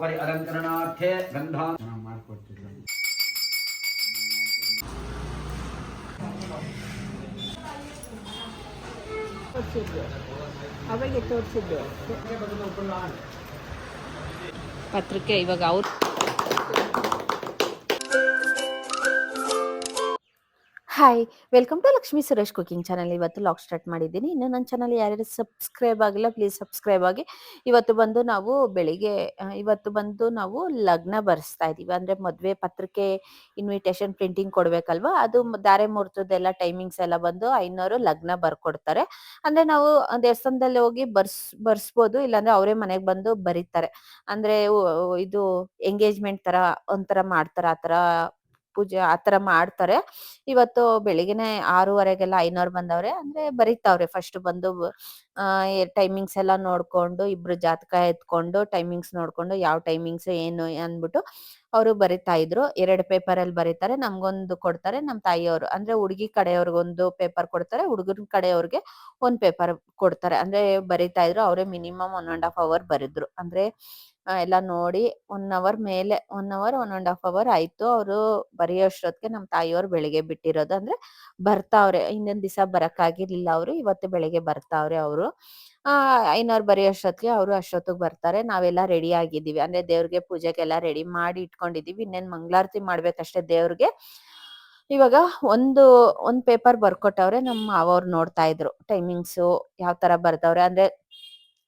ಪರಿ ಅಲಂಕರಣಾರ್ಥೆ ಗಂಧಾನ್ ಮಾಡಿಕೊಡ್ತಿದ್ರು. ಅವಾಗೆ ತೋರಿಸಿದ್ದು ಪತ್ರಿಕೆ ಇವಾಗ ಅವ್ರು hi welcome to Lakshmi Suresh cooking channel. ಇವತ್ತು ಲಾಗ್ ಸ್ಟಾರ್ಟ್ ಮಾಡಿದ್ದೀನಿ. ಇನ್ನು ನನ್ನ ಚಾನಲ್ ಯಾರ್ಯಾರು ಸಬ್ಸ್ಕ್ರೈಬ್ ಆಗಿಲ್ಲ ಪ್ಲೀಸ್ ಸಬ್ಸ್ಕ್ರೈಬ್ ಆಗಿ. ಇವತ್ತು ಬಂದು ನಾವು ಲಗ್ನ ಬರೆಸ್ತಾ ಇದ್ದೀವಿ. ಅಂದರೆ ಮದುವೆ ಪತ್ರಿಕೆ ಇನ್ವಿಟೇಷನ್ ಪ್ರಿಂಟಿಂಗ್ ಕೊಡಬೇಕಲ್ವಾ, ಅದು ಧಾರೆ ಮುಹೂರ್ತದೆಲ್ಲ ಟೈಮಿಂಗ್ಸ್ ಎಲ್ಲ ಬಂದು 500 ಲಗ್ನ ಬರ್ಕೊಡ್ತಾರೆ. ಅಂದರೆ ನಾವು ದೇವಸ್ಥಾನದಲ್ಲಿ ಹೋಗಿ ಬರ್ಸ್ಬೋದು, ಇಲ್ಲಾಂದರೆ ಅವರೇ ಮನೆಗೆ ಬಂದು ಬರೀತಾರೆ. ಅಂದರೆ ಇದು ಎಂಗೇಜ್ಮೆಂಟ್ ಥರ ಒಂಥರ ಮಾಡ್ತಾರೆ, ಆ ಥರ ಪೂಜೆ ಆ ಥರ ಮಾಡ್ತಾರೆ. ಇವತ್ತು ಬೆಳಿಗ್ಗೆನೆ 6:15ಗೆಲ್ಲ 500 ಬಂದವ್ರೆ. ಅಂದ್ರೆ ಬರೀತಾವ್ರೆ ಫಸ್ಟ್ ಬಂದು ಟೈಮಿಂಗ್ಸ್ ಎಲ್ಲ ನೋಡ್ಕೊಂಡು, ಇಬ್ರು ಜಾತಕ ಎತ್ಕೊಂಡು ಟೈಮಿಂಗ್ಸ್ ನೋಡ್ಕೊಂಡು ಯಾವ ಟೈಮಿಂಗ್ಸ್ ಏನು ಅಂದ್ಬಿಟ್ಟು ಅವರು ಬರಿತಾ ಇದ್ರು. 2 ಪೇಪರ್ ಅಲ್ಲಿ ಬರೀತಾರೆ. ನಮ್ಗೊಂದು ಕೊಡ್ತಾರೆ, ನಮ್ಮ ತಾಯಿಯವರು ಅಂದ್ರೆ ಹುಡುಗಿ ಕಡೆಯವ್ರಿಗೊಂದು ಪೇಪರ್ ಕೊಡ್ತಾರೆ, ಹುಡುಗನ ಕಡೆಯವ್ರಿಗೆ ಒಂದ್ ಪೇಪರ್ ಕೊಡ್ತಾರೆ. ಅಂದ್ರೆ ಬರಿತಾ ಇದ್ರು. ಅವರೇ ಮಿನಿಮಮ್ 1.5 ಅವರ್ ಬರಿದ್ರು. ಅಂದ್ರೆ ಎಲ್ಲ ನೋಡಿ 1 ಅವರ್ ಮೇಲೆ 1.5 ಅವರ್ ಆಯ್ತು. ಅವರು ಬರೆಯೋಷ್ಟೊತ್ತಿಗೆ ನಮ್ಮ ತಾಯಿಯವ್ರು ಬೆಳಿಗ್ಗೆ ಬಿಟ್ಟಿರೋದು. ಅಂದ್ರೆ ಬರ್ತಾವ್ರೆ, ಹಿಂದಿನ ದಿವಸ ಬರಕ್ಕಾಗಿರ್ಲಿಲ್ಲ ಅವರು, ಇವತ್ತು ಬೆಳಿಗ್ಗೆ ಬರ್ತಾವ್ರೆ ಅವರು. 500 ಬರೆಯೋಷ್ಟೊತ್ತಿಗೆ ಅವರು ಅಷ್ಟೊತ್ತಿಗೆ ಬರ್ತಾರೆ. ನಾವೆಲ್ಲ ರೆಡಿ ಆಗಿದ್ದೀವಿ, ಅಂದ್ರೆ ದೇವ್ರಿಗೆ ಪೂಜೆಗೆಲ್ಲ ರೆಡಿ ಮಾಡಿ ಇಟ್ಕೊಂಡಿದೀವಿ. ಇನ್ನೇನ್ ಮಂಗಳಾರತಿ ಮಾಡ್ಬೇಕಷ್ಟೇ ದೇವ್ರಿಗೆ. ಇವಾಗ ಒಂದ್ ಪೇಪರ್ ಬರ್ಕೊಟ್ಟವ್ರೆ. ನಮ್ಮ ಮಾವವ್ರು ನೋಡ್ತಾ ಇದ್ರು ಟೈಮಿಂಗ್ಸು ಯಾವ ತರ ಬರ್ದವ್ರೆ. ಅಂದ್ರೆ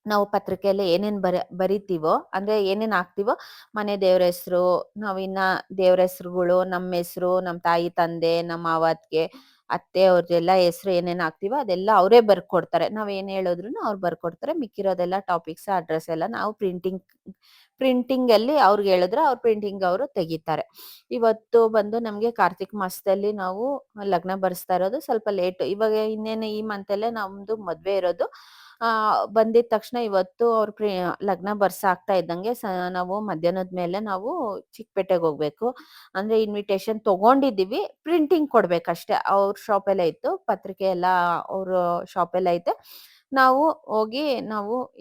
ನಾವು ಪತ್ರಿಕೆಯಲ್ಲಿ ಏನೇನ್ ಬರಿತೀವೋ, ಅಂದ್ರೆ ಏನೇನ್ ಹಾಕ್ತಿವೋ, ಮನೆ ದೇವ್ರ ಹೆಸರು, ನಾವಿನ್ನ ದೇವ್ರ ಹೆಸರುಗಳು, ನಮ್ಮ ಹೆಸರು, ನಮ್ಮ ತಾಯಿ ತಂದೆ, ನಮ್ಮ ಮಾವತ್ಗೆ ಅತ್ತೆ ಅವ್ರದ್ದೆಲ್ಲ ಹೆಸರು ಏನೇನ್ ಹಾಕ್ತಿವೋ ಅದೆಲ್ಲ ಅವರೇ ಬರ್ಕೊಡ್ತಾರೆ. ನಾವ್ ಏನ್ ಹೇಳಿದ್ರು ಅವ್ರು ಬರ್ಕೊಡ್ತಾರೆ. ಮಿಕ್ಕಿರೋದೆಲ್ಲ ಟಾಪಿಕ್ಸ್ ಅಡ್ರೆಸ್ ಎಲ್ಲ ನಾವು ಪ್ರಿಂಟಿಂಗ್ ಅಲ್ಲಿ ಅವ್ರಿಗೆ ಹೇಳಿದ್ರೆ ಅವ್ರ ಪ್ರಿಂಟಿಂಗ್ ಅವರು ತೆಗಿತಾರೆ. ಇವತ್ತು ಬಂದು ನಮ್ಗೆ ಕಾರ್ತಿಕ್ ಮಾಸದಲ್ಲಿ ನಾವು ಲಗ್ನ ಬರ್ಸ್ತಾ ಇರೋದು ಸ್ವಲ್ಪ ಲೇಟ್. ಇವಾಗ ಇನ್ನೇನು ಈ ಮಂತಲ್ಲೇ ನಮ್ದು ಮದ್ವೆ ಇರೋದು. ಬಂದಿದ ತಕ್ಷಣ ಇವತ್ತು ಅವ್ರ ಲಗ್ನ ಬರ್ಸಾಕ್ತಾ ಇದ್ದಂಗೆ ನಾವು ಮಧ್ಯಾಹ್ನದ ಮೇಲೆ ನಾವು ಚಿಕ್ಕಪೇಟೆಗೆ ಹೋಗ್ಬೇಕು. ಅಂದ್ರೆ ಇನ್ವಿಟೇಷನ್ ತಗೊಂಡಿದೀವಿ, ಪ್ರಿಂಟಿಂಗ್ ಕೊಡ್ಬೇಕಷ್ಟೇ. ಅವ್ರ ಶಾಪಲ್ಲೇ ಇತ್ತು ಪತ್ರಿಕೆ ಎಲ್ಲ, ಅವ್ರ ಶಾಪಲ್ಲೇ ಐತೆ. ನಾವು ಹೋಗಿ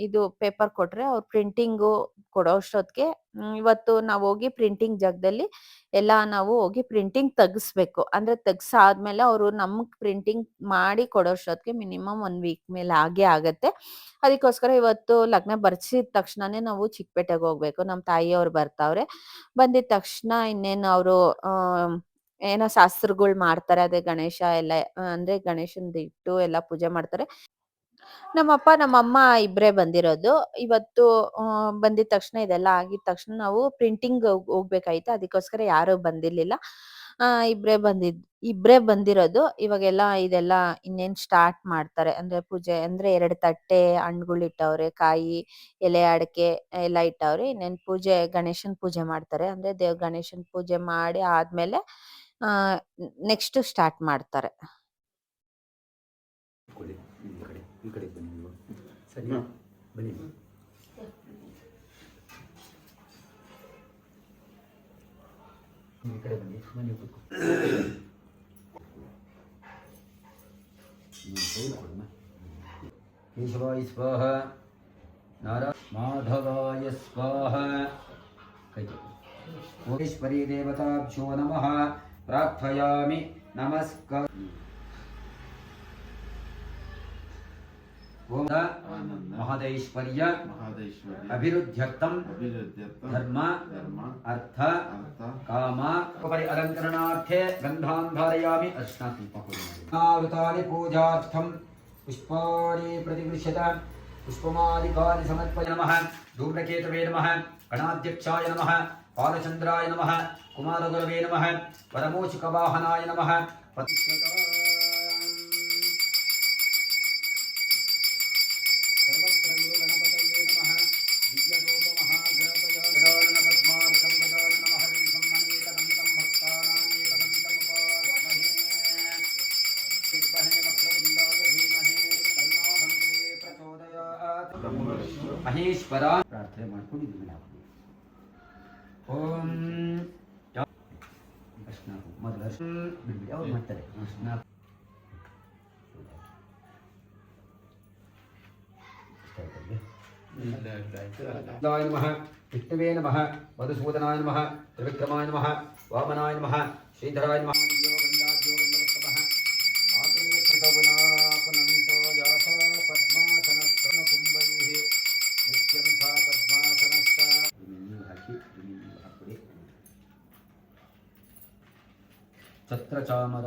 ಇದು ಪೇಪರ್ ಕೊಟ್ರೆ ಅವ್ರ ಪ್ರಿಂಟಿಂಗು ಕೊಡೋ ಅಷ್ಟೊತ್ತಿಗೆ ಇವತ್ತು ನಾವು ಹೋಗಿ ಪ್ರಿಂಟಿಂಗ್ ಜಾಗದಲ್ಲಿ ಎಲ್ಲ ನಾವು ಹೋಗಿ ಪ್ರಿಂಟಿಂಗ್ ತೆಗಿಸ್ಬೇಕು. ಅಂದ್ರೆ ತೆಗ್ಸಾದ್ಮೇಲೆ ಅವರು ನಮ್ಗ್ ಪ್ರಿಂಟಿಂಗ್ ಮಾಡಿ ಕೊಡೋಷ್ಟೊತ್ತಿಗೆ ಮಿನಿಮಮ್ 1 ವೀಕ್ ಮೇಲೆ ಆಗತ್ತೆ. ಅದಕ್ಕೋಸ್ಕರ ಇವತ್ತು ಲಗ್ನ ಬರ್ಸಿದ ತಕ್ಷಣನೇ ನಾವು ಚಿಕ್ಕಪೇಟೆಗೆ ಹೋಗ್ಬೇಕು. ನಮ್ಮ ತಾಯಿಯವ್ರು ಬರ್ತಾವ್ರೆ. ಬಂದಿದ ತಕ್ಷಣ ಇನ್ನೇನು ಅವರು ಏನೋ ಶಾಸ್ತ್ರಗಳು ಮಾಡ್ತಾರೆ. ಅದೇ ಗಣೇಶ ಎಲ್ಲ ಅಂದ್ರೆ ಗಣೇಶನ್ದು ಇಟ್ಟು ಎಲ್ಲ ಪೂಜೆ ಮಾಡ್ತಾರೆ. ನಮ್ಮಪ್ಪ ನಮ್ಮಮ್ಮ ಇಬ್ರೇ ಬಂದಿರೋದು ಇವತ್ತು. ಬಂದಿದ ತಕ್ಷಣ ಇದೆಲ್ಲ ಆಗಿದ ತಕ್ಷಣ ನಾವು ಪ್ರಿಂಟಿಂಗ್ ಹೋಗ್ಬೇಕಾಯ್ತು. ಅದಕ್ಕೋಸ್ಕರ ಯಾರು ಬಂದಿರ್ಲಿಲ್ಲ. ಇಬ್ರೇ ಬಂದಿರೋದು. ಇವಾಗೆಲ್ಲ ಇದೆಲ್ಲ ಇನ್ನೇನ್ ಸ್ಟಾರ್ಟ್ ಮಾಡ್ತಾರೆ. ಅಂದ್ರೆ ಪೂಜೆ ಅಂದ್ರೆ 2 ತಟ್ಟೆ ಹಣ್ಣುಗಳು ಇಟ್ಟವ್ರೆ, ಕಾಯಿ, ಎಲೆ, ಅಡಕೆ ಎಲ್ಲ ಇಟ್ಟವ್ರೆ. ಇನ್ನೇನ್ ಪೂಜೆ, ಗಣೇಶನ್ ಪೂಜೆ ಮಾಡ್ತಾರೆ. ಅಂದ್ರೆ ಗಣೇಶನ್ ಪೂಜೆ ಮಾಡಿ ಆದ್ಮೇಲೆ ನೆಕ್ಸ್ಟ್ ಸ್ಟಾರ್ಟ್ ಮಾಡ್ತಾರೆ. ಈ ಕಡೆ ಬನ್ನಿ ನೀವು. ಸರಿ ಬನ್ನಿ. ಈ ಕಡೆ ಬನ್ನಿ, ಬನ್ನಿ ಕೂತ್ಕೊ. ಕೇಶವಾಯ ಸ್ವಾಹ, ಮಾಧವಾಯ ಸ್ವಾಹ. ಯೋಗೇಶ್ವರಿ ದೇವತಾಭ್ಯೋ ನಮಃ ಪ್ರಾರ್ಥಯಾಮಿ. ನಮಸ್ಕಾರ. ಓಂ ಮಹದೇಶ್ವರ್ಯ ಅಭಿವೃದ್ಧ್ಯರ್ಥಂ ಧರ್ಮ ಅರ್ಥ ಕಾಮ ಪರಿ ಅಲಂಕರಣಾರ್ಥೆ ಗಂಧಾನ್ ಧಾರಯಾಮಿ. ಅರ್ಶನಾವೃತಾನಿ ಪೂಜಾರ್ಥಂ ಪುಷ್ಪಾಣಿ ಪ್ರತಿಗೃಹ್ಯತ ಪುಷ್ಪಮಾಲಿಕಾನಿ ಸಮರ್ಪಯ. ನಮಃ ಧೂಮ್ರಕೇತವೇ ನಮಃ, ಗಣಾಧ್ಯಕ್ಷಾಯ ನಮಃ, ಬಾಲಚಂದ್ರಾಯ ನಮಃ, ಕುಮಾರಗುರವೇ ನಮಃ, ಪರಮೋಚಿಕವಾಹನಾಯ ನಮಃ. ಮಹೇಶ್ವರ ಪ್ರಾರ್ಥನೆ ಮಾಡ್ಕೊಂಡಿದ್ದೀವಿ ನಾವು. ಓಂ ಅರ್ಶನ ಮೊದಲು ಅರ್ಶನ ಬಿಡ್ಬಿಡಿ, ಅವ್ರು ಮಾಡ್ತಾರೆ. ಅರ್ಶನ नमः विष्णवे नमः मधुसूदनाय नमः त्रिविक्रमाय नमः वामनाय नमः श्रीधराय नमः ಛತ್ರ ಚಾಮರ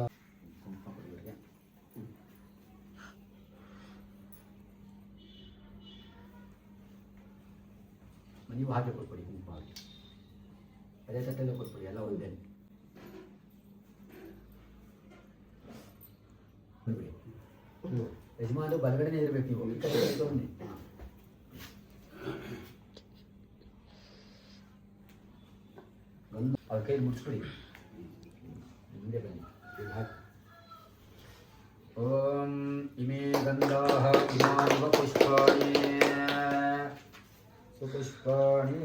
ನೀವು ಹಾಗೆ ಕೊಟ್ಬಿಡಿ ಕುಂಕುಮ ಹಾಗೆ ಅದೇ ತಟ್ಟೆಲ್ಲ ಕೊಟ್ಬಿಡಿ ಎಲ್ಲ ಒಂದೇ ಯಜಮಾನ ಬಲಗಡೆನೇ ಇರಬೇಕು ನೀವು ಈ ಕಡೆ ಬನ್ನಿ ಅವ್ರ ಕೈಲಿ ಮುಟ್ಸ್ಬಿಡಿ ಮುಂದೆ ಬನ್ನಿ ಹಾಕಿ ಓಂ ಇಮೇ ಗಂಧಾಃ ಇಮಾನಿವ ಪುಷ್ಪಾಣಿ ಸುಪುಷ್ಪಾಣಿ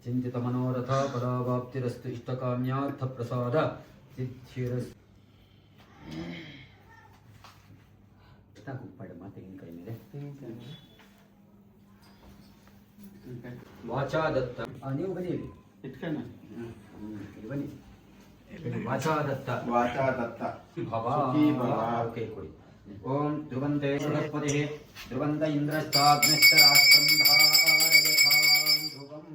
ಚಿಂತಿತ ಮನೋರಥ ಪರಾವಾಪ್ತಿರಸ್ತು ಇಷ್ಟಕಾಮ್ಯಾರ್ಥ ಪ್ರಸಾದ ಸಿದ್ಧಿರಸ್ತು ಕುಪ್ಪಡಮ್ಮ ತೆಂಗಿನಕಾಯಿ ಮೇಲೆ ವಾಚಾ ದತ್ತ ನೀವು ಬನ್ನಿ ಇಲ್ಲಿ ಬನ್ನಿ ವಾಚಾ ದತ್ತ ಭವ ಕೈ ಕೊಡಿ ಓಂ ಧ್ರುವಂತೆ ಬೃಹಸ್ಪತಿ ಧ್ರುವಂತ ಇಂದ್ರಶ್ಚಾಗ್ನಶ್ಚ ರಾಷ್ಟ್ರಂ ಧಾರಯಥಾಂ ಧ್ರುವಂ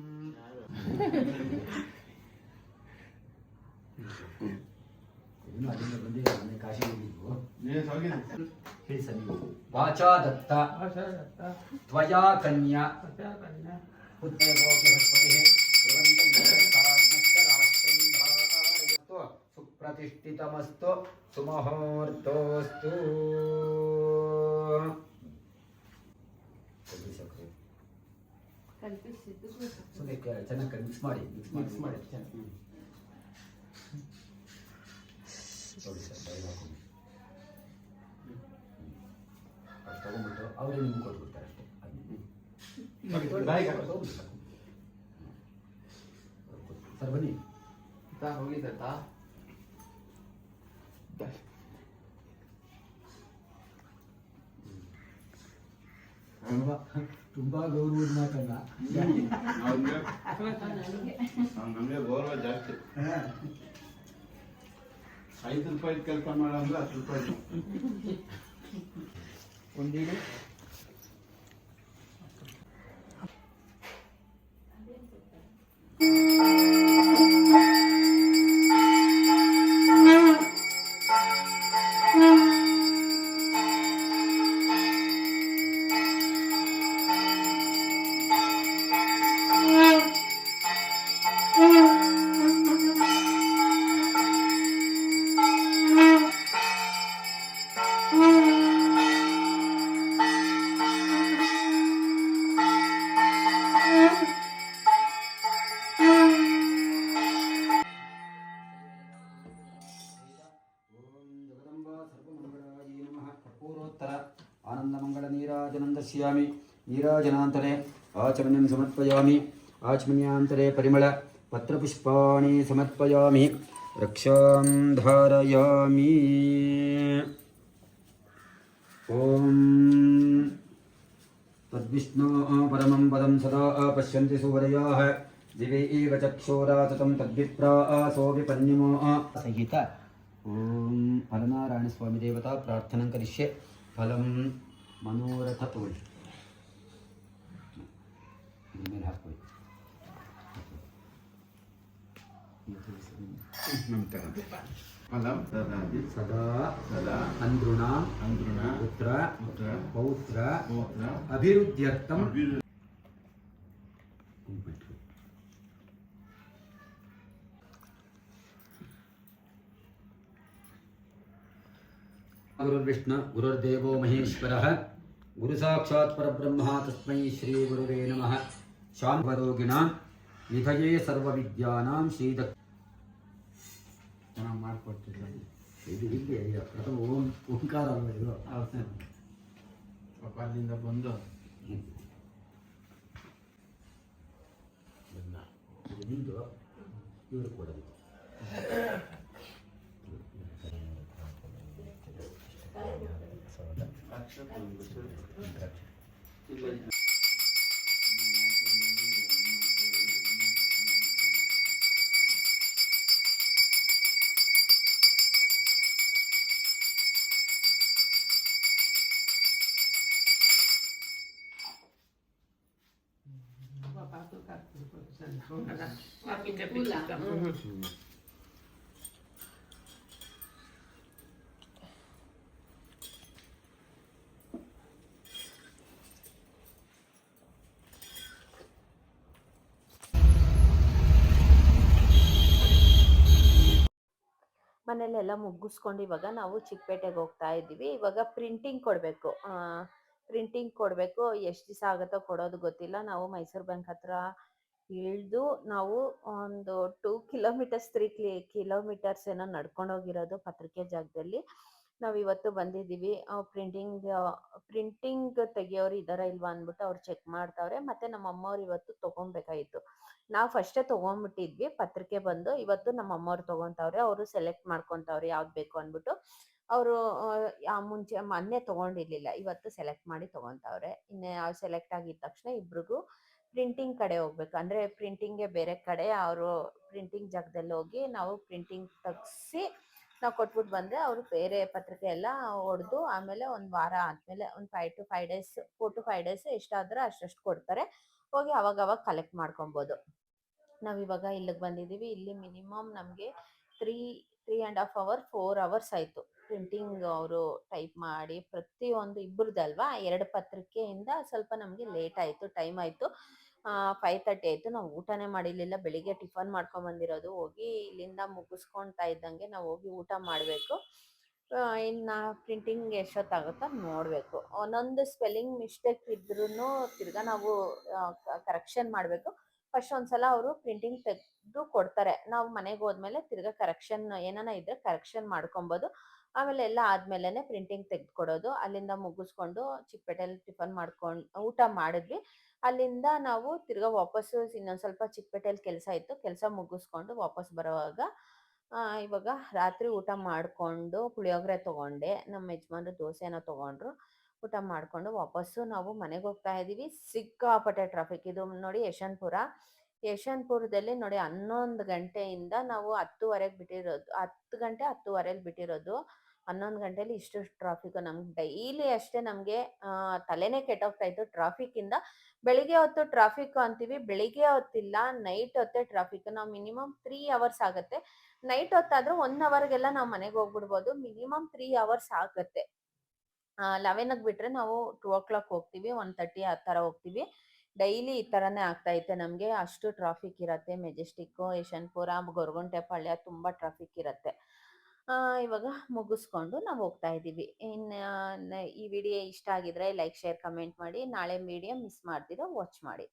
ಇನ್ನು ಅಲ್ಲಿಂದ ಬಂದು ಮೊನ್ನೆ ಕಾಶಿ ಹೋಗಿದ್ವು ಹೇಳಿ ಸರ್ ನೀವು ವಾಚಾ ದತ್ತ ತ್ವಯಾ ಕನ್ಯಾ ಪುತ್ರಯೋ ಬೃಹಸ್ಪತಿ ಧ್ರುವಂತ ಇಂದ್ರಶ್ಚಾಗ್ನಶ್ಚ ರಾಷ್ಟ್ರಂ ಧಾರಯಥೋ ಸುಪ್ರತಿಷ್ಠಿತಮಸ್ತು ಸುಮುಹೂರ್ತೋಸ್ತು ಚೆನ್ನಾಗಿ ಮಿಕ್ಸ್ ಮಾಡಿ ನೋಡಿ ಸರ್ ತಗೊಂಡ್ಬಿಟ್ಟು ಅವರೇ ನಿಮ್ಗೆ ಕೊಟ್ಬಿಡ್ತಾರೆ ಅಷ್ಟೇ ಸರ್ ಬನ್ನಿ ಹೋಗಿ ಸರ್ ತುಂಬಾ ಗೌರವದ ಮಾತಲ್ಲ ನಮಗೆ ಗೌರವ ಜಾಸ್ತಿ. 5 ರೂಪಾಯಿ ಕೆಲಸ ಮಾಡಂದ್ರೆ 10 ರೂಪಾಯಿ ಒಂದಿನ आनंदमंगल नीराजनं दर्शयामि नीराजनान्तरे आचमनीं समर्पयामि आचमन्यान्तरे परिमल पत्रपुष्पाणि समर्पयामि रक्षां धारयामि ॐ तद्विष्णो परमं पदं सदा पश्यन्ति सुवरयाः दिवे एव चक्षुराततं तद्विप्रासो विपन्निमो सहित ॐ फलनारायण स्वामी देवता प्रार्थनं करिष्ये फलम मनोरथ तोड़ी ಮೇಲೆ ಹಾಕೊಳ್ಳಿ ಫಲಂ ದದಾತಿ ಸದಾ ಸದಾ ಅಂದ್ರುಣ ಪುತ್ರ ಪೌತ್ರ ಅಭಿವೃದ್ಧ್ಯರ್ಥಂ गुरुर्विष्णु गुरुर्देवो महेश्वरः गुरु साक्षात् परब्रह्म तस्मै श्री गुरुवे नमः शांभरोगिणां विधये सर्वविद्यानां श्रीद ಚೆನ್ನಾಗಿ ಮಾಡಿಕೊಡ್ತಿದ್ರಲ್ಲಿ ಇದು ಇಲ್ಲಿ ಪ್ರಥಮ ಓಂಕಾರ ಅಲ್ವ ಇದು ಪಾಪ ಅಲ್ಲಿಂದ ಬಂದು ನಿಂದು ಇವರು ಕೊಡೋದು ಮನೇಲೆಲ್ಲ ಮುಗಿಸ್ಕೊಂಡು ಇವಾಗ ನಾವು ಚಿಕ್ಕಪೇಟೆಗೆ ಹೋಗ್ತಾ ಇದ್ದೀವಿ. ಇವಾಗ ಪ್ರಿಂಟಿಂಗ್ ಕೊಡಬೇಕು. ಪ್ರಿಂಟಿಂಗ್ ಕೊಡಬೇಕು. ಎಷ್ಟು ದಿವಸ ಆಗುತ್ತೋ ಕೊಡೋದು ಗೊತ್ತಿಲ್ಲ. ನಾವು ಮೈಸೂರು ಬ್ಯಾಂಕ್ ಹತ್ರ ಇಳಿದು ನಾವು ಒಂದು 2 ಕಿಲೋಮೀಟರ್ಸ್ 3 ಕಿಲೋಮೀಟರ್ಸ್ ಏನೋ ನಡ್ಕೊಂಡು ಹೋಗಿರೋದು ಪತ್ರಿಕೆ ಜಾಗದಲ್ಲಿ. ನಾವು ಇವತ್ತು ಬಂದಿದ್ದೀವಿ. ಪ್ರಿಂಟಿಂಗ್ ತೆಗಿಯೋರು ಇದಾರ ಇಲ್ವಾ ಅಂದ್ಬಿಟ್ಟು ಅವ್ರು ಚೆಕ್ ಮಾಡ್ತಾವ್ರೆ. ಮತ್ತೆ ನಮ್ಮ ಅಮ್ಮವ್ರು ಇವತ್ತು ತಗೊಬೇಕಾಗಿತ್ತು. ನಾವು ಫಸ್ಟೇ ತೊಗೊಂಡ್ಬಿಟ್ಟಿದ್ವಿ ಪತ್ರಿಕೆ ಬಂದು. ಇವತ್ತು ನಮ್ಮ ಅಮ್ಮವ್ರು ತೊಗೊತಾವ್ರೆ. ಅವರು ಸೆಲೆಕ್ಟ್ ಮಾಡ್ಕೊತಾವ್ರೆ ಯಾವ್ದು ಬೇಕು ಅಂದ್ಬಿಟ್ಟು. ಅವರು ಮುಂಚೆ ಮೊನ್ನೆ ತೊಗೊಂಡಿರ್ಲಿಲ್ಲ, ಇವತ್ತು ಸೆಲೆಕ್ಟ್ ಮಾಡಿ ತೊಗೊತಾವ್ರೆ. ಇನ್ನು ಸೆಲೆಕ್ಟ್ ಆಗಿದ ತಕ್ಷಣ ಇಬ್ರಿಗೂ ಪ್ರಿಂಟಿಂಗ್ ಕಡೆ ಹೋಗ್ಬೇಕು. ಅಂದರೆ ಪ್ರಿಂಟಿಂಗ್ಗೆ ಬೇರೆ ಕಡೆ ಅವರು ಪ್ರಿಂಟಿಂಗ್ ಜಾಗದಲ್ಲಿ ಹೋಗಿ ನಾವು ಪ್ರಿಂಟಿಂಗ್ ತೆಗ್ಸಿ ನಾವು ಕೊಟ್ಬಿಟ್ಟು ಬಂದರೆ ಅವರು ಬೇರೆ ಪತ್ರಿಕೆ ಎಲ್ಲ ಹೊಡೆದು ಆಮೇಲೆ ಒಂದು ವಾರ ಆದಮೇಲೆ ಒಂದು 5 to 5 ಡೇಸ್ 4 to 5 ಡೇಸ್ ಎಷ್ಟಾದ್ರೆ ಅಷ್ಟು ಕೊಡ್ತಾರೆ. ಹೋಗಿ ಅವಾಗ ಕಲೆಕ್ಟ್ ಮಾಡ್ಕೊಬೋದು. ನಾವಿವಾಗ ಇಲ್ಲಿಗೆ ಬಂದಿದ್ದೀವಿ. ಇಲ್ಲಿ ಮಿನಿಮಮ್ ನಮಗೆ 3.5 hour 4 hours ಆಯಿತು ಪ್ರಿಂಟಿಂಗ್ ಅವರು ಟೈಪ್ ಮಾಡಿ ಪ್ರತಿಯೊಂದು. ಇಬ್ಬರದಲ್ವಾ 2 ಪತ್ರಿಕೆಯಿಂದ ಸ್ವಲ್ಪ ನಮಗೆ ಲೇಟ್ ಆಯಿತು, ಟೈಮ್ ಆಯಿತು. 5:30 ಆಯಿತು. ನಾವು ಊಟನೇ ಮಾಡಿರಲಿಲ್ಲ. ಬೆಳಿಗ್ಗೆ ಟಿಫನ್ ಮಾಡ್ಕೊಂಬಂದಿರೋದು. ಹೋಗಿ ಇಲ್ಲಿಂದ ಮುಗಿಸ್ಕೊಳ್ತಾ ಇದ್ದಂಗೆ ನಾವು ಹೋಗಿ ಊಟ ಮಾಡಬೇಕು. ಇನ್ನು ಪ್ರಿಂಟಿಂಗ್ ಎಷ್ಟೊತ್ತಾಗುತ್ತೋ ನೋಡಬೇಕು. ಒಂದೊಂದು ಸ್ಪೆಲ್ಲಿಂಗ್ ಮಿಸ್ಟೇಕ್ ಇದ್ರೂ ತಿರ್ಗಾ ನಾವು ಕರೆಕ್ಷನ್ ಮಾಡಬೇಕು. ಫಸ್ಟ್ ಒಂದ್ಸಲ ಅವರು ಪ್ರಿಂಟಿಂಗ್ ತೆಗೆದು ಕೊಡ್ತಾರೆ. ನಾವು ಮನೆಗೆ ಹೋದ್ಮೇಲೆ ತಿರ್ಗಾ ಕರೆಕ್ಷನ್ ಏನಾನ ಇದ್ರೆ ಕರೆಕ್ಷನ್ ಮಾಡ್ಕೊಬೋದು. ಆಮೇಲೆ ಎಲ್ಲ ಆದ್ಮೇಲೆ ಪ್ರಿಂಟಿಂಗ್ ತೆಗೆದು ಕೊಡೋದು. ಅಲ್ಲಿಂದ ಮುಗಿಸ್ಕೊಂಡು ಚಿಕ್ಕಪೇಟೆಯಲ್ಲಿ ಟಿಫನ್ ಮಾಡ್ಕೊಂಡು ಊಟ ಮಾಡಿದ್ವಿ. ಅಲ್ಲಿಂದ ನಾವು ತಿರ್ಗಾ ವಾಪಸ್ಸು ಇನ್ನೊಂದು ಸ್ವಲ್ಪ ಚಿಕ್ಕಪೇಟೆಯಲ್ಲಿ ಕೆಲಸ ಇತ್ತು. ಕೆಲಸ ಮುಗಿಸ್ಕೊಂಡು ವಾಪಸ್ ಬರೋವಾಗ ಇವಾಗ ರಾತ್ರಿ ಊಟ ಮಾಡಿಕೊಂಡು ಪುಳಿಯೋಗರೆ ತೊಗೊಂಡೆ. ನಮ್ಮ ಯಜಮಾನ್ರು ದೋಸೆನ ತೊಗೊಂಡ್ರು. ಊಟ ಮಾಡಿಕೊಂಡು ವಾಪಸ್ಸು ನಾವು ಮನೆಗೆ ಹೋಗ್ತಾ ಇದ್ದೀವಿ. ಸಿಕ್ಕಾಪಟ್ಟೆ ಟ್ರಾಫಿಕ್. ಇದು ನೋಡಿ ಯಶವಂತಪುರದಲ್ಲಿ ನೋಡಿ 11 ಗಂಟೆಯಿಂದ ನಾವು 10:30ಗೆ ಬಿಟ್ಟಿರೋದು. 10 ಗಂಟೆ 10:30ಲ್ಲಿ ಬಿಟ್ಟಿರೋದು. 11 ಗಂಟೆಲಿ ಇಷ್ಟು ಟ್ರಾಫಿಕ್. ನಮ್ಗೆ ಡೈಲಿ ಅಷ್ಟೇ ನಮಗೆ ತಲೆನೇ ಕೆಟ್ಟೋಗ್ತಾ ಇತ್ತು ಟ್ರಾಫಿಕ್ಕಿಂದ. ಬೆಳಿಗ್ಗೆ ಹೊತ್ತು ಟ್ರಾಫಿಕ್ ಅಂತೀವಿ, ಬೆಳಿಗ್ಗೆ ಹೊತ್ತಿಲ್ಲ, ನೈಟ್ ಹೊತ್ತೇ ಟ್ರಾಫಿಕ್. ನಾವು ಮಿನಿಮಮ್ 3 hours ಆಗುತ್ತೆ. ನೈಟ್ ಹೊತ್ತಾದ್ರೂ 1 hourಗೆಲ್ಲ ನಾವು ಮನೆಗೆ ಹೋಗ್ಬಿಡ್ಬೋದು. ಮಿನಿಮಮ್ 3 hours ಆಗುತ್ತೆ. 11ಗೆ ಬಿಟ್ರೆ ನಾವು 2 o'clock ಹೋಗ್ತೀವಿ, 1:30 ಆ ಥರ ಹೋಗ್ತೀವಿ. ಡೈಲಿ ಈ ಥರನೇ ಆಗ್ತಾ ಐತೆ ನಮಗೆ. ಅಷ್ಟು ಟ್ರಾಫಿಕ್ ಇರುತ್ತೆ. ಮೆಜೆಸ್ಟಿಕ್ಕು, ಯಶವಂತಪುರ, ಗೊರಗುಂಟೆಪಾಳ್ಯ ತುಂಬ ಟ್ರಾಫಿಕ್ ಇರುತ್ತೆ. ಇವಾಗ ಮುಗಿಸ್ಕೊಂಡು ನಾವು ಹೋಗ್ತಾ ಇದ್ದೀವಿ. ಇನ್ನು ಈ ವಿಡಿಯೋ ಇಷ್ಟ ಆಗಿದ್ರೆ ಲೈಕ್, ಶೇರ್, ಕಮೆಂಟ್ ಮಾಡಿ. ನಾಳೆ ವಿಡಿಯೋ ಮಿಸ್ ಮಾಡ್ದಿರೋ ವಾಚ್ ಮಾಡಿ.